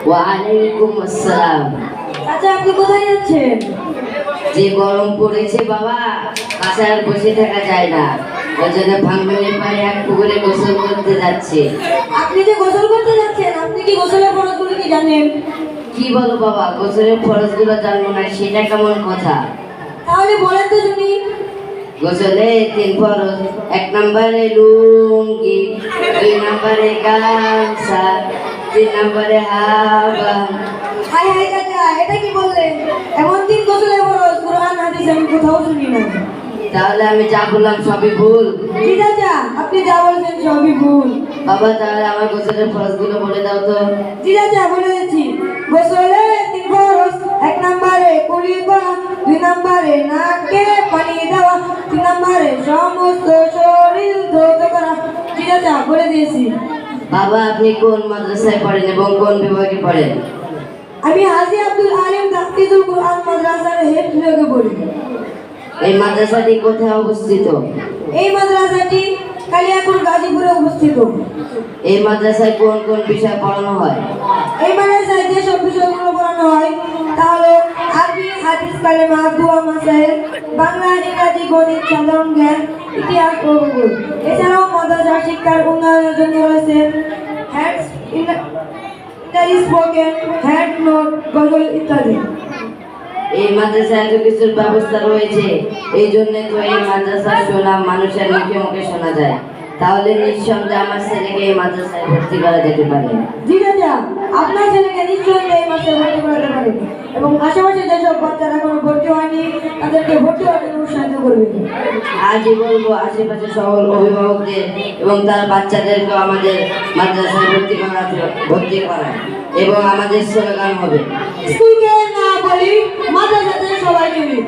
ওয়ালাইকুম আসসালাম। আচ্ছা, আপনি কোথায় যাচ্ছেন? যে গরম পড়েছে বাবা, বাসায় আর বসে থাকা যায় না, ওই জন্য ভাঙ্গনের পাড়ে এক পুকুরে গোসল করতে যাচ্ছে। আপনি যে গোসল করতে যাচ্ছেন, আপনি কি গোসলের ফরজগুলো কি জানেন? কি বলো বাবা, গোসলের ফরজগুলো জানবো না সেটা কেমন কথা? তাহলে বলেন তো শুনি। গোসলে 3 ফরজ। 1 নম্বরে লুঙ্গি, 2 নম্বরে গামছা, 3 নম্বরে হাবা। হাই হাই চাচা, এটা কি বললেন? এমন দিন গোসলের ফরজ কোরআন হাদিস আমি কোথাও শুনি না। তাহলে আমি যা বললাম সবই ভুল? জি চাচা, আপনি যা বলছেন সবই ভুল। বাবা তাহলে আমার গোসলের ফরজগুলো বলে দাও তো। জি চাচা, বলে দিচ্ছি। গোসলে 3 ফরজ। 1 নম্বরে কুলি করা, 2 নম্বরে নাকে পানি দেওয়া, 3 নম্বরে সমস্ত শরীর ধৌত করা। জি চাচা, বলে দিয়েছি। বাবা আপনি কোন মাদ্রাসায় পড়েন এবং কোন বিভাগে পড়েন? আমি হাজী আব্দুল আলিম তাফসীরুল কুরআন মাদ্রাসার হেড বিভাগে পড়ি। এই মাদ্রাসাটি কোথায় অবস্থিত? এই মাদ্রাসাটি কালিয়াকুর গাজীপুরে অবস্থিত। এই মাদ্রাসায় কোন কোন বিষয় পড়ানো হয়? এই মাদ্রাসায় যে সব বিষয়গুলো পড়ানো হয় তা হলো আরবি, হাদিস, কালেমা, দোয়া, মাসাইল, বাংলা, ইংরাজি, গণিত, সাধারণ জ্ঞান, ইতিহাস ও ভূগোল। এছাড়াও মাদ্রাসার শিক্ষার উন্নয়নের জন্য রয়েছে হ্যান্ড স্পোকেন, হ্যান্ড নোট, গজল ইত্যাদি। এই মাদ্রাসায় এত কিছুর ব্যবস্থা রয়েছে, এই জন্য তো এই মাদ্রাসার সুনাম মানুষের মুখে মুখে শোনা যায়। তাহলে নিঃসন্দেহে আমার ছেলেকে এই মাদ্রাসায় ভর্তি করা যেতে পারে। জি চাচা, আপনার ছেলেকে নিশ্চয়ই এই মাসে ভর্তি করাতে পারেন এবং আশেপাশে যেসব বাচ্চারা এখনো ভর্তি হয়নি তাদেরকে ভর্তি হওয়ার জন্য উৎসাহিত করবেন। আজই বলবো আশেপাশে সকল অভিভাবকদের এবং তার বাচ্চাদেরকে আমাদের মাদ্রাসায় ভর্তি করা এবং আমাদের স্লোগান হবে স্কুলকে না বলি, মাদ্রাসাতে সবাইকে নিই।